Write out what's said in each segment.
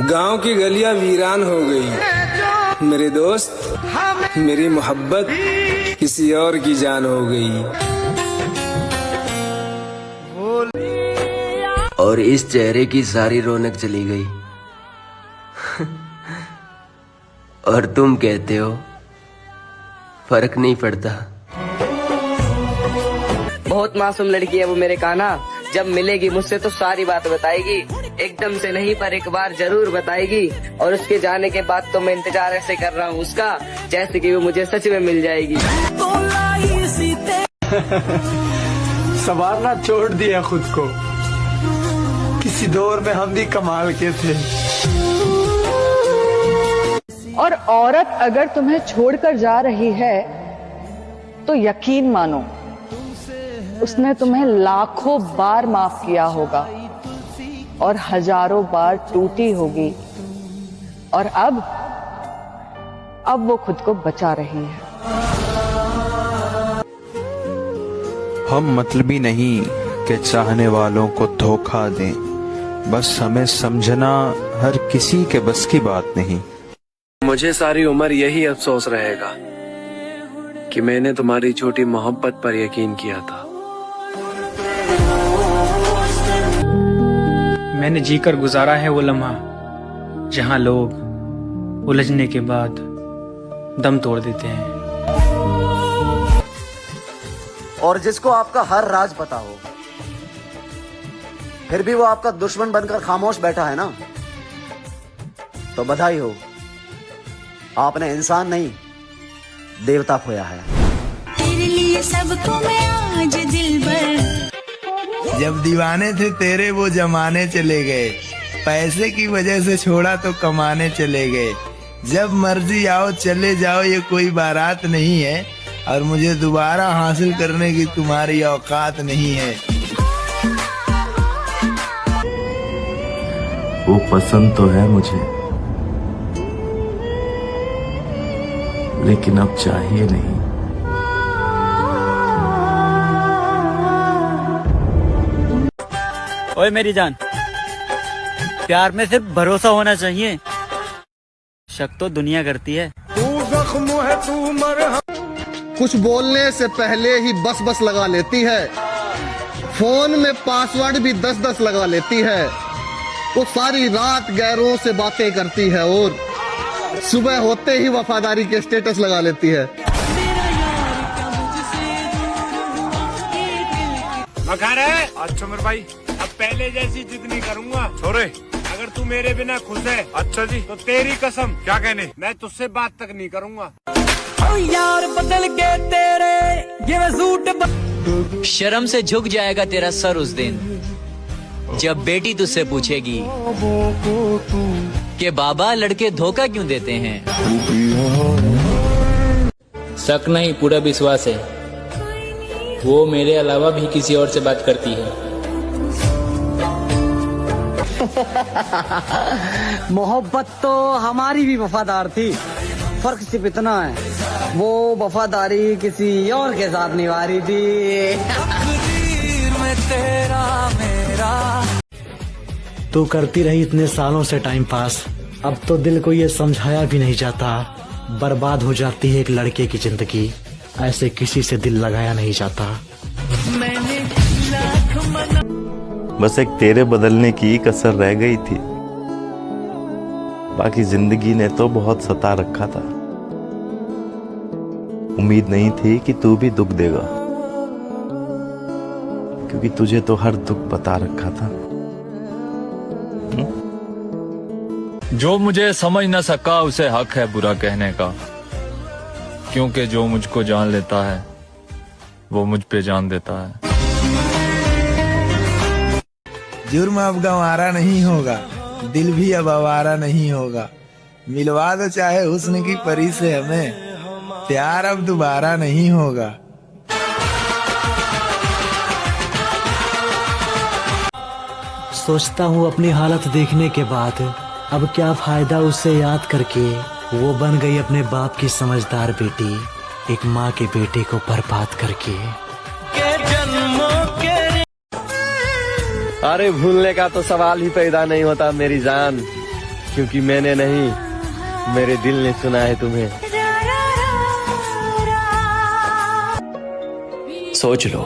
गांव की गलियां वीरान हो गई, मेरे दोस्त मेरी मोहब्बत किसी और की जान हो गई। और इस चेहरे की सारी रौनक चली गई। और तुम कहते हो फर्क नहीं पड़ता। बहुत मासूम लड़की है वो मेरे कान्हा, जब मिलेगी मुझसे तो सारी बात बताएगी, एकदम से नहीं पर एक बार जरूर बताएगी। और उसके जाने के बाद तो मैं इंतजार ऐसे कर रहा हूँ उसका, जैसे कि वो मुझे सच में मिल जाएगी। संवारना छोड़ दिया खुद को, किसी दौर में हम भी कमाल के थे। और औरत अगर तुम्हें छोड़कर जा रही है तो यकीन मानो उसने तुम्हें लाखों बार माफ किया होगा और हजारों बार टूटी होगी, और अब वो खुद को बचा रही है। हम मतलबी नहीं कि चाहने वालों को धोखा दें, बस हमें समझना हर किसी के बस की बात नहीं। मुझे सारी उम्र यही अफसोस रहेगा कि मैंने तुम्हारी छोटी मोहब्बत पर यकीन किया था। मैंने जीकर गुजारा है वो लम्हा जहां लोग उलझने के बाद दम तोड़ देते हैं। और जिसको आपका हर राज पता हो फिर भी वो आपका दुश्मन बनकर खामोश बैठा है ना, तो बधाई हो, आपने इंसान नहीं देवता खोया है। तेरे लिए सबको मैं आज दिल भर। जब दीवाने थे तेरे वो जमाने चले गए, पैसे की वजह से छोड़ा तो कमाने चले गए। जब मर्जी आओ चले जाओ ये कोई बारात नहीं है, और मुझे दोबारा हासिल करने की तुम्हारी औकात नहीं है। वो पसंद तो है मुझे, लेकिन अब चाहिए नहीं। ओए मेरी जान, प्यार में सिर्फ भरोसा होना चाहिए, शक तो दुनिया करती है। तू जख्म है तू मरहम। कुछ बोलने से पहले ही बस बस लगा लेती है, फोन में पासवर्ड भी 10-10 लगा लेती है। वो सारी रात गैरों से बातें करती है और सुबह होते ही वफादारी के स्टेटस लगा लेती है। मखार है? अच्छा मेरे भाई, अब पहले जैसी जिद नहीं करूंगा। छोरे, अगर तू मेरे बिना खुश है अच्छा जी तो तेरी कसम, क्या कहने, मैं तुझसे बात तक नहीं करूंगा। यार बदल के तेरे ये सूट। शर्म से झुक जाएगा तेरा सर उस दिन जब बेटी तुझसे पूछेगी कि बाबा लड़के धोखा क्यों देते हैं। शक नहीं, पूरा विश्वास है, वो मेरे अलावा भी किसी और से बात करती है। मोहब्बत तो हमारी भी वफादार थी, फर्क सिर्फ इतना है वो वफादारी किसी और के साथ निभा रही थी। तू करती रही इतने सालों से टाइम पास, अब तो दिल को ये समझाया भी नहीं जाता, बर्बाद हो जाती है एक लड़के की जिंदगी, ऐसे किसी से दिल लगाया नहीं जाता। बस एक तेरे बदलने की कसर रह गई थी, बाकी जिंदगी ने तो बहुत सता रखा था। उम्मीद नहीं थी कि तू भी दुख देगा, क्योंकि तुझे तो हर दुख बता रखा था। जो मुझे समझ न सका उसे हक है बुरा कहने का, क्योंकि जो मुझको जान लेता है वो मुझ पे जान देता है। जुर्म अब गंवारा नहीं होगा, दिल भी अब आवारा नहीं होगा। मिलवा दो चाहे हुस्न की परी से हमें, प्यार अब दोबारा नहीं होगा। सोचता हूँ अपनी हालत देखने के बाद, अब क्या फायदा उसे याद करके। वो बन गई अपने बाप की समझदार बेटी, एक माँ के बेटे को बर्बाद करके। अरे भूलने का तो सवाल ही पैदा नहीं होता मेरी जान, क्योंकि मैंने नहीं, मेरे दिल ने सुना है तुम्हें। सोच लो,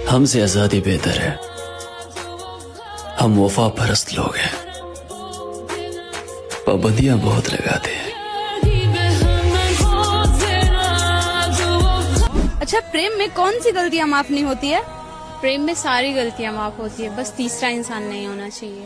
हमसे आजादी बेहतर है। हम वफा परस्त लोग हैं, पाबंदियां बहुत लगाते हैं। अच्छा, प्रेम में कौन सी गलतियां माफ नहीं होती है? प्रेम में सारी गलतियां माफ होती है, बस तीसरा इंसान नहीं होना चाहिए।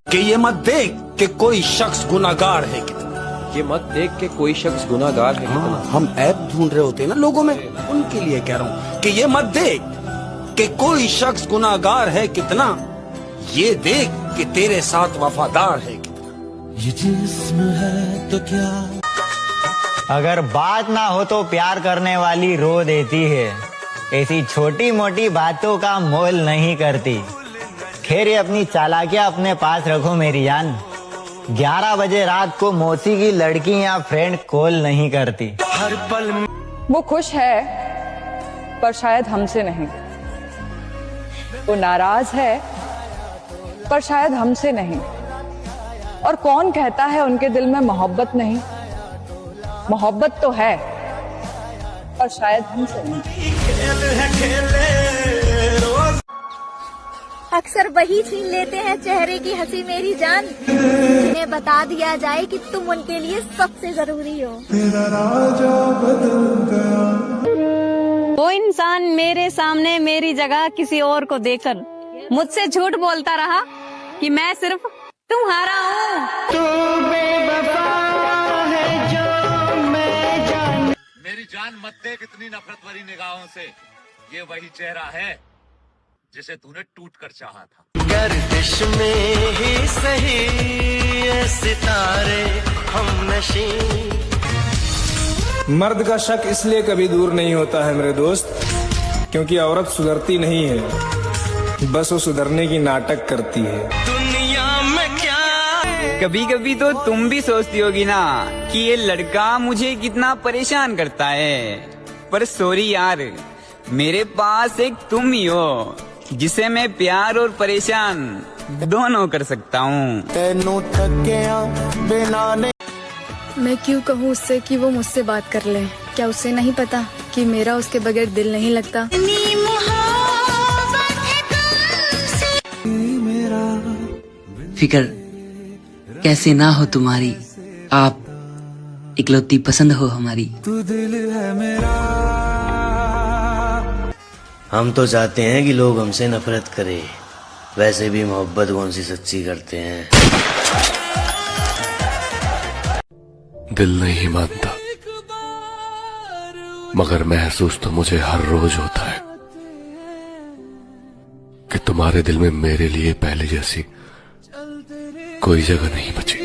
कि ये मत देख कि कोई शख्स गुनाहगार है कितना, ये मत देख के कोई शख्स गुनाहगार है कितना। हम ऐब ढूंढ रहे होते हैं ना लोगों में, उनके लिए कह रहा हूँ कि ये मत देख कि कोई शख्स गुनाहगार है कितना, ये देख कि तेरे साथ वफादार है कितना। ये जिस्म है तो क्या, अगर बात ना हो तो प्यार करने वाली रो देती है, ऐसी छोटी मोटी बातों का मोल नहीं करती। खैर, ये अपनी चालाकियां अपने पास रखो मेरी जान। 11 बजे रात को मौसी की लड़की या फ्रेंड कॉल नहीं करती। हर पल वो खुश है, पर शायद हमसे नहीं। वो नाराज है, पर शायद हमसे नहीं। और कौन कहता है उनके दिल में मोहब्बत नहीं? मोहब्बत तो है, पर शायद हमसे नहीं। अक्सर वही छीन लेते हैं चेहरे की हंसी मेरी जान, जिन्हें बता दिया जाए कि तुम उनके लिए सबसे जरूरी हो। वो इंसान मेरे सामने मेरी जगह किसी और को देकर मुझसे झूठ बोलता रहा कि मैं सिर्फ तुम्हारा हूँ। मेरी जान मत देख इतनी नफरत भरी निगाहों से, ये वही चेहरा है जिसे तूने टूट कर चाहा था। गर्दिश में ही सही सितारे हम नशी। मर्द का शक इसलिए कभी दूर नहीं होता है मेरे दोस्त, क्योंकि औरत सुधरती नहीं है, बस वो सुधरने की नाटक करती है। दुनिया में क्या, कभी कभी तो तुम भी सोचती होगी ना कि ये लड़का मुझे कितना परेशान करता है, पर सॉरी यार, मेरे पास एक तुम ही हो जिसे मैं प्यार और परेशान दोनों कर सकता हूँ। मैं क्यों कहूँ उससे कि वो मुझसे बात कर ले? क्या उसे नहीं पता कि मेरा उसके बगैर दिल नहीं लगता? फिकर कैसे ना हो तुम्हारी, आप इकलौती पसंद हो हमारी। तू दिल है मेरा। हम तो चाहते हैं कि लोग हमसे नफरत करें, वैसे भी मोहब्बत कौन सी सच्ची करते हैं। दिल नहीं मानता, मगर महसूस तो मुझे हर रोज होता है कि तुम्हारे दिल में मेरे लिए पहले जैसी कोई जगह नहीं बची।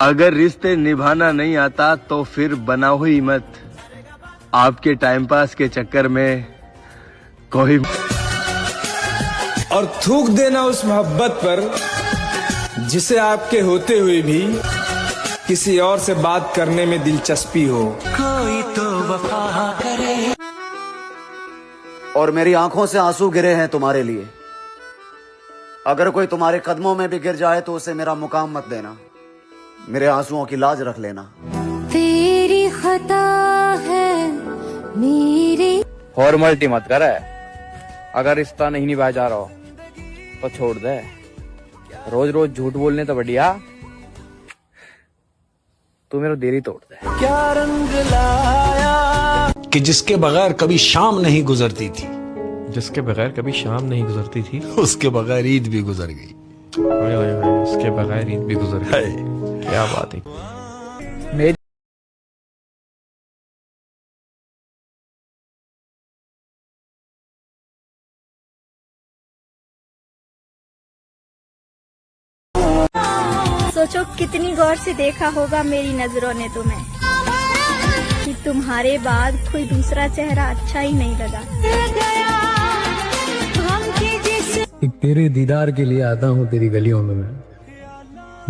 अगर रिश्ते निभाना नहीं आता तो फिर बनाओ ही मत, आपके टाइम पास के चक्कर में कोई। और थूक देना उस मोहब्बत पर जिसे आपके होते हुए भी किसी और से बात करने में दिलचस्पी हो। कोई तो वफा करे। और मेरी आंखों से आंसू गिरे हैं तुम्हारे लिए। अगर कोई तुम्हारे कदमों में भी गिर जाए तो उसे मेरा मुकाम मत देना, मेरे आंसुओं की लाज रख लेना। तेरी खता है मेरी। फॉर्मलिटी मत कर, अगर रिश्ता नहीं निभाया जा रहा हो तो छोड़ दे। रोज रोज झूठ बोलने तो बढ़िया तू मेरा देरी तोड़ दे। क्या रंग लाया कि जिसके बगैर कभी शाम नहीं गुजरती थी, जिसके बगैर कभी शाम नहीं गुजरती थी, उसके बगैर ईद भी गुजर गई। उसके बगैर ईद भी गुजर गई। क्या बात है। मेरी सोचो कितनी गौर से देखा होगा मेरी नजरों ने तुम्हें, कि तुम्हारे बाद कोई दूसरा चेहरा अच्छा ही नहीं लगा। एक तेरे दीदार के लिए आता हूँ तेरी गलियों में मैं,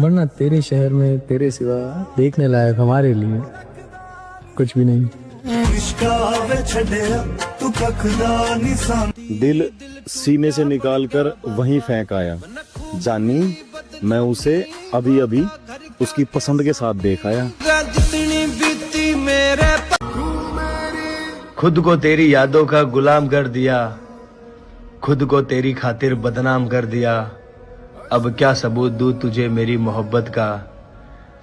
वरना तेरे शहर में तेरे सिवा देखने लायक हमारे लिए कुछ भी नहीं। दिल सीने से निकालकर वहीं फेंक आया। जानी मैं उसे अभी अभी उसकी पसंद के साथ देख आया। खुद को तेरी यादों का गुलाम कर दिया, खुद को तेरी खातिर बदनाम कर दिया। अब क्या सबूत दूं तुझे मेरी मोहब्बत का,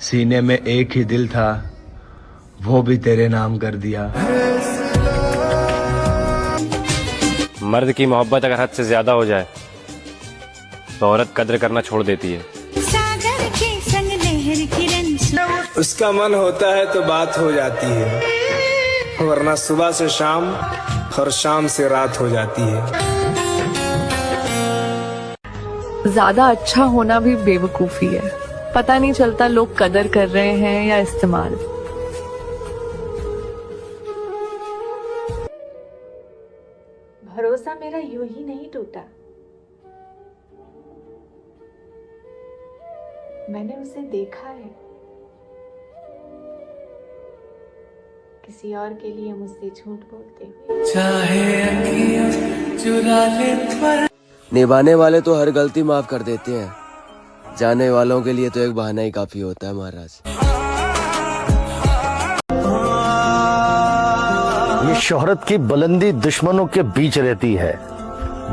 सीने में एक ही दिल था वो भी तेरे नाम कर दिया। मर्द की मोहब्बत अगर हद से ज्यादा हो जाए तो औरत कद्र करना छोड़ देती है। उसका मन होता है तो बात हो जाती है, वरना सुबह से शाम और शाम से रात हो जाती है। ज्यादा अच्छा होना भी बेवकूफी है। पता नहीं चलता लोग कदर कर रहे हैं या इस्तेमाल। भरोसा मेरा यूं ही नहीं टूटा। मैंने उसे देखा है, किसी और के लिए मुझसे झूठ बोलते हुए। चाहे अखियां चुरा ले पर निभाने वाले तो हर गलती माफ कर देते हैं, जाने वालों के लिए तो एक बहाना ही काफी होता है महाराज। ये शोहरत की बुलंदी दुश्मनों के बीच रहती है,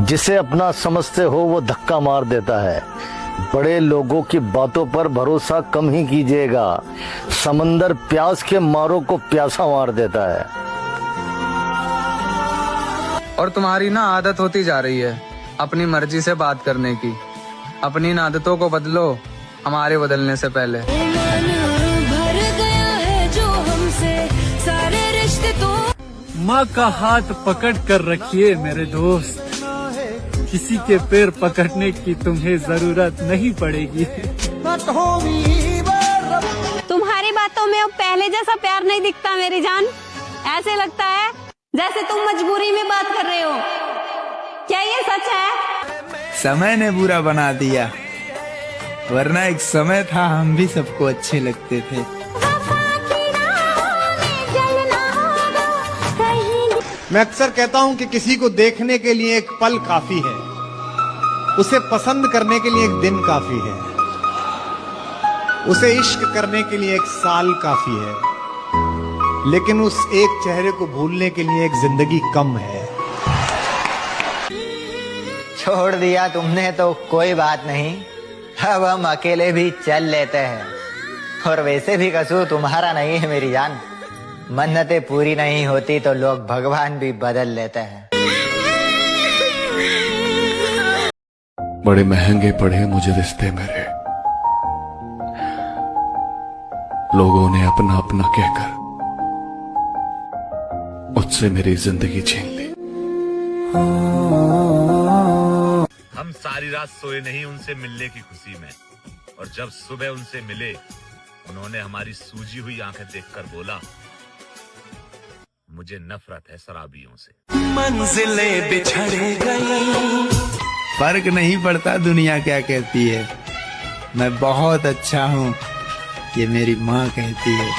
जिसे अपना समझते हो वो धक्का मार देता है। बड़े लोगों की बातों पर भरोसा कम ही कीजिएगा, समंदर प्यास के मारों को प्यासा मार देता है। और तुम्हारी ना आदत होती जा रही है अपनी मर्जी से बात करने की। अपनी इन आदतों को बदलो हमारे बदलने से पहले। भर गया है जो हमसे सारे रिश्ते तो। माँ का हाथ पकड़ कर रखिए मेरे दोस्त, किसी के पैर पकड़ने की तुम्हें जरूरत नहीं पड़ेगी। तुम्हारी बातों में अब पहले जैसा प्यार नहीं दिखता मेरी जान। ऐसे लगता है जैसे तुम मजबूरी में बात कर रहे हो। क्या ये सच है? समय ने बुरा बना दिया, वरना एक समय था हम भी सबको अच्छे लगते थे। मैं अक्सर कहता हूं कि किसी को देखने के लिए एक पल काफी है, उसे पसंद करने के लिए एक दिन काफी है, उसे इश्क करने के लिए एक साल काफी है, लेकिन उस एक चेहरे को भूलने के लिए एक जिंदगी कम है। छोड़ दिया तुमने तो कोई बात नहीं, अब हम अकेले भी चल लेते हैं। और वैसे भी कसूर तुम्हारा नहीं है मेरी जान, मन्नतें पूरी नहीं होती तो लोग भगवान भी बदल लेते हैं। बड़े महंगे पड़े मुझे रिश्ते मेरे, लोगों ने अपना अपना कहकर मुझसे मेरी जिंदगी छीन ली। हम सारी रात सोए नहीं उनसे मिलने की खुशी में, और जब सुबह उनसे मिले उन्होंने हमारी सूजी हुई आंखें देखकर बोला, मुझे नफरत है शराबियों से। मंजिलें बिछड़ गई, फर्क नहीं पड़ता दुनिया क्या कहती है, मैं बहुत अच्छा हूँ ये मेरी माँ कहती है।